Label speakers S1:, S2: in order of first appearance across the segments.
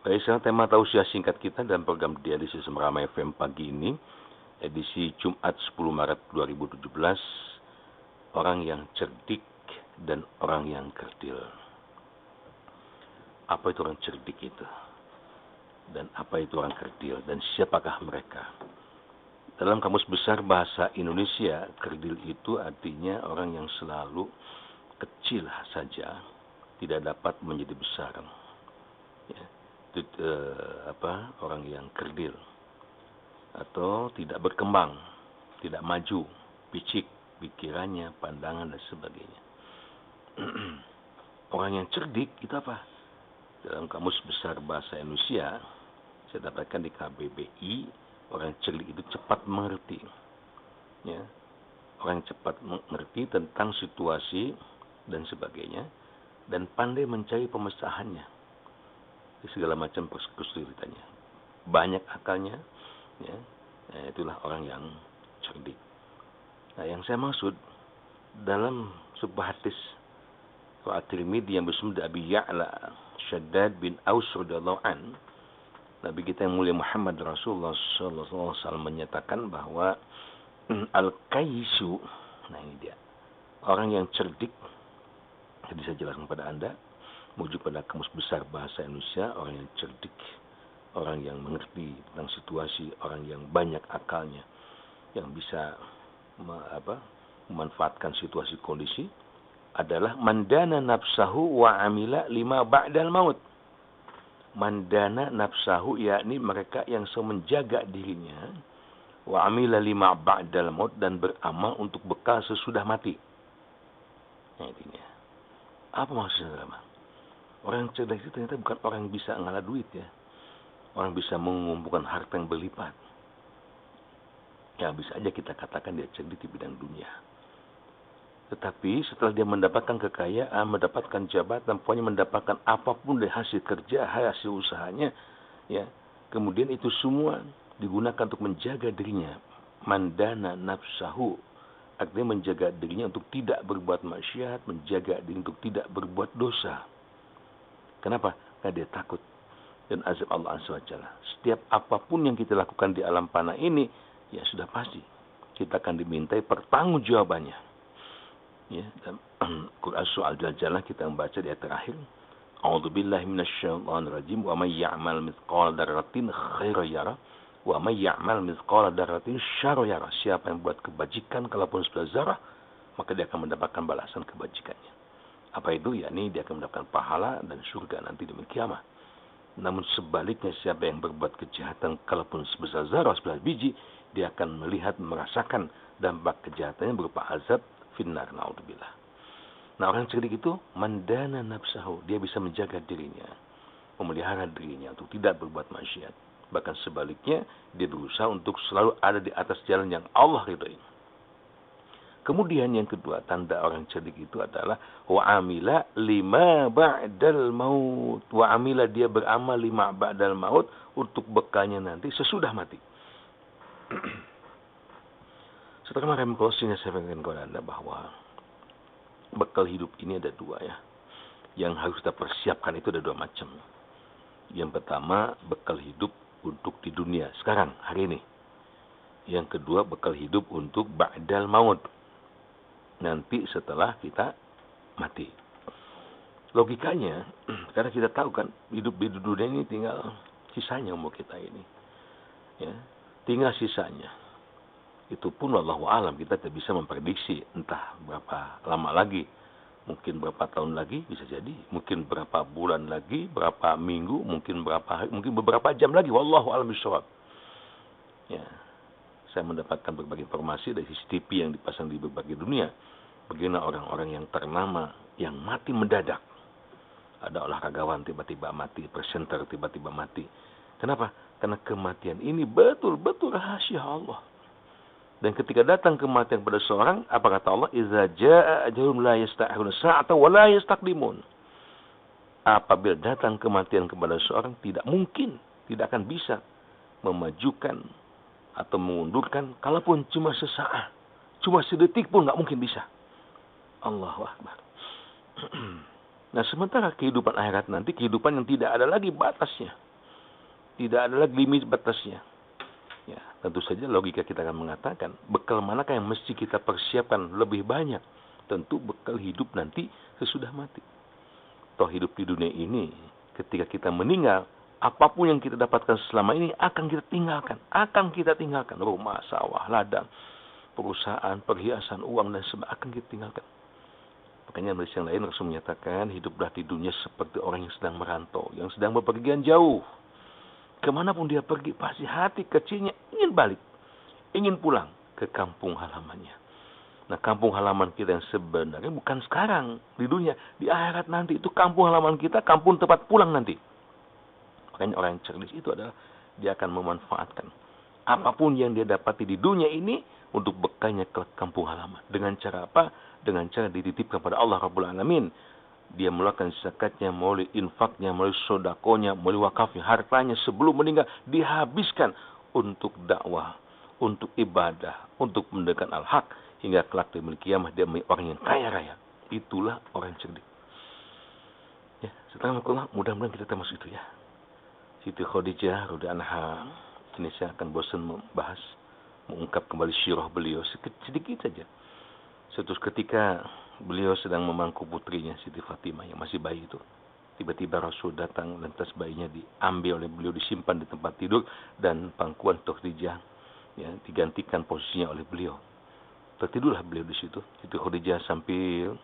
S1: Baik, sekarang tema tausiah singkat kita dalam program Dialisis Merama FM pagi ini, edisi Jumat 10 Maret 2017, orang yang cerdik dan orang yang kerdil. Apa itu orang cerdik itu? Dan apa itu orang kerdil? Dan siapakah mereka? Dalam Kamus Besar Bahasa Indonesia, kerdil itu artinya orang yang selalu kecil saja, tidak dapat menjadi besar. Ya. Itu, orang yang kerdil atau tidak berkembang, tidak maju, picik pikirannya, pandangan dan sebagainya. Orang yang cerdik itu apa? Dalam Kamus Besar Bahasa Indonesia, saya dapatkan di KBBI, orang cerdik itu cepat mengerti. Ya. Orang yang cepat mengerti tentang situasi dan sebagainya, dan pandai mencari pemecahannya di segala macam kesulitannya. Banyak akalnya, ya. Nah, itulah orang yang cerdik. Nah, yang saya maksud dalam sebuah hadis At-Tirmidzi yang bersumber Abi Ya'la Shaddad bin Aus radhiyallahu an, Nabi kita yang mulia Muhammad Rasulullah sallallahu alaihi wasallam menyatakan bahwa al-kaisu, nah ini dia, orang yang cerdik. Jadi saya jelaskan kepada Anda, merujuk pada Kamus Besar Bahasa Indonesia, orang yang cerdik, orang yang mengerti tentang situasi, orang yang banyak akalnya, yang bisa memanfaatkan situasi kondisi, adalah mandana nafsahu wa amila lima ba'dal maut. Mandana nafsahu, yakni mereka yang menjaga dirinya, wa amila lima ba'dal maut, dan beramal untuk bekal sesudah mati. Nah, intinya. Apa maksudnya, saudara? Orang yang cerdas itu ternyata bukan orang yang bisa ngalah duit, ya. Orang bisa mengumpulkan harta yang berlipat. Ya, bisa aja kita katakan dia cerdik di bidang dunia. Tetapi setelah dia mendapatkan kekayaan, mendapatkan jabatan, pokoknya mendapatkan apapun dari hasil kerja, hasil usahanya, ya, kemudian itu semua digunakan untuk menjaga dirinya. Mandana nafsahu, artinya menjaga dirinya untuk tidak berbuat maksiat, menjaga diri untuk tidak berbuat dosa. Kenapa? Karena dia takut dan azab Allah SWT. Setiap apapun yang kita lakukan di alam panah ini, ya sudah pasti kita akan dimintai pertanggungjawabannya. Ya, dalam Quran Surah Al-Jaljalah kita membaca di ayat terakhir, A'udzubillahi minasyaitonirrajim, wa may ya'mal mithqala dzarratin khairan yarah wa may ya'mal mithqala dzarratin syarran yarah. Siapa yang buat kebajikan kalaupun sebesar zarah, maka dia akan mendapatkan balasan kebajikannya. Apa itu? Yakni dia akan mendapatkan pahala dan surga nanti di kiamat. Namun sebaliknya, siapa yang berbuat kejahatan kalaupun sebesar zarah, sebesar biji, dia akan melihat, merasakan dampak kejahatannya berupa azab finnar, naudzubillah. Nah, orang cerdik itu mandana nafsahu, dia bisa menjaga dirinya, memelihara dirinya untuk tidak berbuat maksiat. Bahkan sebaliknya, dia berusaha untuk selalu ada di atas jalan yang Allah ridhai. Kemudian yang kedua, tanda orang cerdik itu adalah wa amila lima ba'dal maut. Wa amila, dia beramal lima ba'dal maut, untuk bekalnya nanti sesudah mati. Setelah kemarin closing, saya ingin kepada Anda bahwa bekal hidup ini ada dua, ya. Yang harus kita persiapkan itu ada dua macam. Yang pertama, bekal hidup untuk di dunia sekarang, hari ini. Yang kedua, bekal hidup untuk ba'dal maut, nanti setelah kita mati. Logikanya, karena kita tahu kan, hidup di dunia ini tinggal sisanya umur kita ini. Ya, tinggal sisanya. Itu pun wallahu alam, kita tidak bisa memprediksi entah berapa lama lagi. Mungkin berapa tahun lagi bisa jadi, mungkin berapa bulan lagi, berapa minggu, mungkin berapa hari, mungkin beberapa jam lagi, wallahu alam bishawab. Ya. Saya mendapatkan berbagai informasi dari CCTV yang dipasang di berbagai dunia. Bagaimana orang-orang yang ternama yang mati mendadak. Ada olahragawan tiba-tiba mati, presenter tiba-tiba mati. Kenapa? Karena kematian ini betul-betul rahasia Allah. Dan ketika datang kematian kepada seorang, apa kata Allah? Iza jaa ajalum la yasta'khiruna sa'atan wa la yastaqdimun. Apabila datang kematian kepada seorang, tidak mungkin, tidak akan bisa memajukan atau mengundurkan, kalaupun cuma sesaat, cuma sedetik pun nggak mungkin bisa. Allahu Akbar. Nah, sementara kehidupan akhirat nanti, kehidupan yang tidak ada lagi batasnya. Tidak ada lagi limit batasnya. Ya, tentu saja logika kita akan mengatakan, bekal manakah yang mesti kita persiapkan lebih banyak? Tentu bekal hidup nanti sesudah mati. Toh hidup di dunia ini, ketika kita meninggal, apapun yang kita dapatkan selama ini akan kita tinggalkan. Akan kita tinggalkan. Rumah, sawah, ladang, perusahaan, perhiasan, uang, dan sebagainya akan kita tinggalkan. Makanya hadis yang lain Rasul menyatakan, hiduplah di dunia seperti orang yang sedang merantau, yang sedang bepergian jauh. Kemanapun dia pergi, pasti hati kecilnya ingin balik, ingin pulang ke kampung halamannya. Nah, kampung halaman kita yang sebenarnya bukan sekarang di dunia, di akhirat nanti itu kampung halaman kita, kampung tempat pulang nanti. Makanya orang yang cerdas itu adalah dia akan memanfaatkan apapun yang dia dapati di dunia ini untuk bekalnya ke kampung halaman. Dengan cara apa? Dengan cara dititipkan pada Allah Rabbul Alamin. Dia melakukan zakatnya, melalui infaknya, melalui sodakonya, melalui wakafnya, hartanya sebelum meninggal dihabiskan untuk dakwah, untuk ibadah, untuk mendekat al-haq, hingga kelak di hari kiamat dia menjadi orang yang kaya raya. Itulah orang yang cerdik. Ya, setelah Allah, mudah-mudahan kita termasuk itu ya. Siti Khadijah radhiyallahu anha, ini saya akan bosan membahas, mengungkap kembali syirah beliau sedikit saja. Suatu ketika beliau sedang memangku putrinya Siti Fatimah yang masih bayi itu. Tiba-tiba Rasul datang, lantas bayinya diambil oleh beliau, disimpan di tempat tidur, dan pangkuan Khadijah ya, digantikan posisinya oleh beliau. Tertidurlah beliau di situ. Siti Khadijah sambil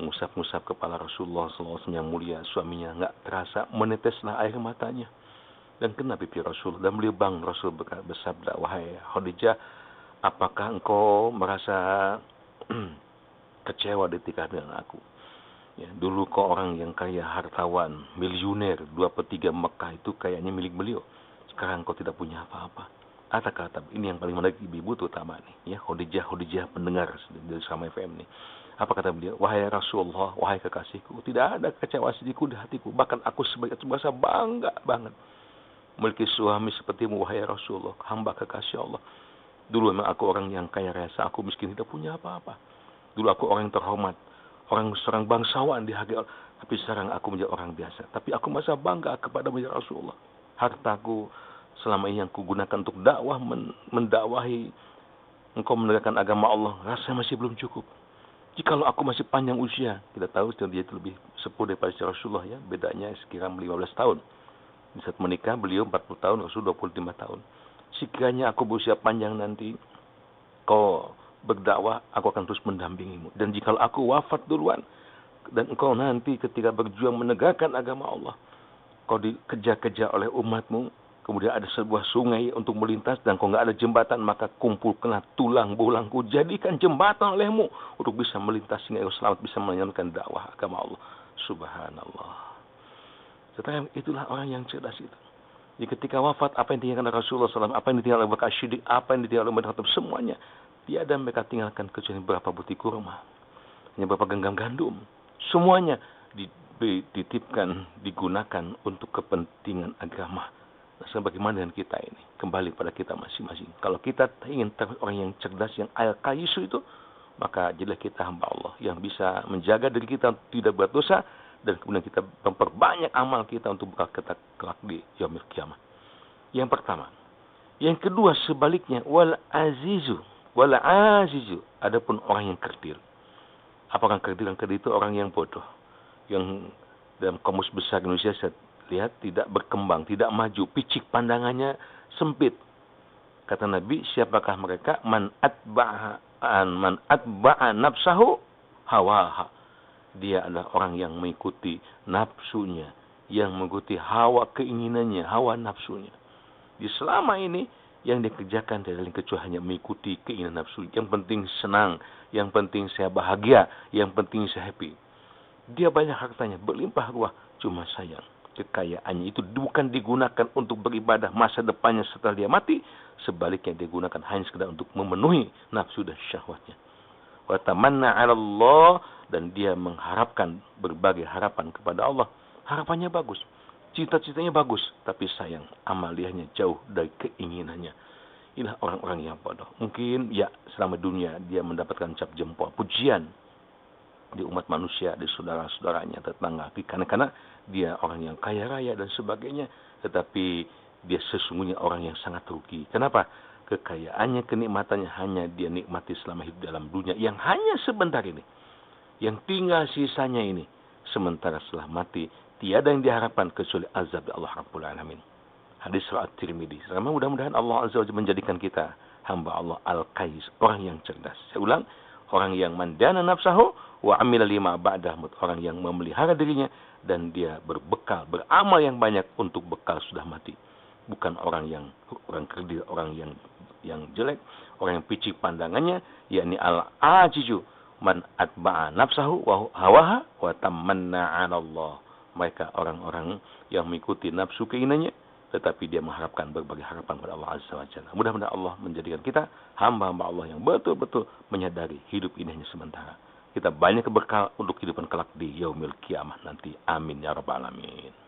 S1: mengusap-ngusap kepala Rasulullah SAW yang mulia, suaminya nggak terasa meneteslah air matanya dan kena pipi Rasul. Dan beliau Rasul bersabda, wahai Khadijah, apakah engkau merasa kecewa ketika dengan aku? Ya, dulu kau orang yang kaya, hartawan, miliuner, 2/3 Mekah itu kayaknya milik beliau. Sekarang kau tidak punya apa-apa. Ada kata, ini yang paling menarik ibu-ibu terutama nih, ya, Khadijah pendengar dari Sama FM nih. Apa kata beliau? Wahai Rasulullah, wahai kekasihku, tidak ada kecewa sedikit di hatiku. Bahkan aku sebagai merasa bangga banget memiliki suami sepertimu, wahai Rasulullah, hamba kekasih Allah. Dulu memang aku orang yang kaya raya, aku miskin, tidak punya apa-apa. Dulu aku orang yang terhormat, seorang bangsawan dihargai, tapi sekarang aku menjadi orang biasa. Tapi aku merasa bangga kepada Rasulullah. Hartaku selama ini yang kugunakan untuk dakwah, mendakwahi engkau menegakkan agama Allah, rasanya masih belum cukup. Jikalau aku masih panjang usia, kita tahu dia itu lebih sepuh daripada Rasulullah ya, bedanya sekira 15 tahun. Di saat menikah beliau 40 tahun, Rasul 25 tahun. Sekiranya aku berusia panjang nanti, kau berdakwah, aku akan terus mendampingimu. Dan jikalau aku wafat duluan, dan engkau nanti ketika berjuang menegakkan agama Allah, kau dikejar-kejar oleh umatmu, kemudian ada sebuah sungai untuk melintas, dan kau nggak ada jembatan, maka kumpulkanlah tulang belangku, jadikan jembatan olehmu, untuk bisa melintas sehingga kau selamat bisa melanjutkan dakwah agama Allah. Subhanallah. Setelah itulah orang yang cerdas itu. Jadi ketika wafat, apa yang ditinggalkan oleh Rasulullah SAW, apa yang ditinggalkan oleh Bakar Siddiq, apa yang ditinggalkan oleh Khattab, semuanya tiada mereka tinggalkan kecuali berapa butir kurma, hanya berapa genggam gandum. Semuanya dititipkan, digunakan untuk kepentingan agama. Nah, sebagaimana dengan kita ini, kembali pada kita masing-masing. Kalau kita ingin orang yang cerdas, yang al-qayisu itu, maka jadilah kita hamba Allah yang bisa menjaga diri kita tidak berdosa, dan kemudian kita memperbanyak amal kita untuk bekal kita kelak di yaumil kiamah. Yang pertama. Yang kedua sebaliknya, wal azizu. Adapun orang yang kerdil. Apakah kerdil? Yang kerdil itu orang yang bodoh. Yang dalam kamus besar Indonesia saya lihat tidak berkembang, tidak maju, picik pandangannya sempit. Kata Nabi, siapakah mereka? Man atba'a nafsahu hawaha. Dia adalah orang yang mengikuti nafsunya, yang mengikuti hawa keinginannya, hawa nafsunya. Di selama ini yang dikerjakan dari kecuali hanya mengikuti keinginan nafsu. Yang penting senang, yang penting saya bahagia, yang penting saya happy. Dia banyak hartanya, berlimpah ruah, cuma sayang kekayaannya itu bukan digunakan untuk beribadah masa depannya setelah dia mati, sebaliknya digunakan hanya sekedar untuk memenuhi nafsu dan syahwatnya. Wa tamanna 'ala Allah, dan dia mengharapkan berbagai harapan kepada Allah. Harapannya bagus, cita-citanya bagus, tapi sayang amaliyahnya jauh dari keinginannya. Inilah orang-orang yang bodoh. Mungkin ya selama dunia dia mendapatkan cap jempol, pujian di umat manusia, di saudara-saudaranya, tetangga, karena dia orang yang kaya raya dan sebagainya. Tetapi dia sesungguhnya orang yang sangat rugi. Kenapa? Kekayaannya, kenikmatannya hanya dia nikmati selama hidup dalam dunia yang hanya sebentar ini. Yang tinggal sisanya ini. Sementara setelah mati, tiada yang diharapkan kecuali azab Allah Rabbul Alamin. Hadis riwayat Tirmidzi. Sama mudah-mudahan Allah Azza wa Jalla menjadikan kita hamba Allah Al-Qais, orang yang cerdas. Saya ulang, orang yang mandana nafsahu wa amila lima ba'dah maut, orang yang memelihara dirinya dan dia berbekal, beramal yang banyak untuk bekal sudah mati. Bukan orang kerdil, orang yang jelek, orang yang picik pandangannya, yakni al-ajiju man atba'a nafsahu wa hawaha wa tamanna 'ala Allah. Mereka orang-orang yang mengikuti nafsu keinginannya, tetapi dia mengharapkan berbagai harapan kepada Allah Azza wa Jalla. Mudah-mudahan Allah menjadikan kita hamba-hamba Allah yang betul-betul menyadari hidup ini hanya sementara. Kita banyak bekal untuk kehidupan kelak di yaumil kiamah nanti. Amin ya rabbal alamin.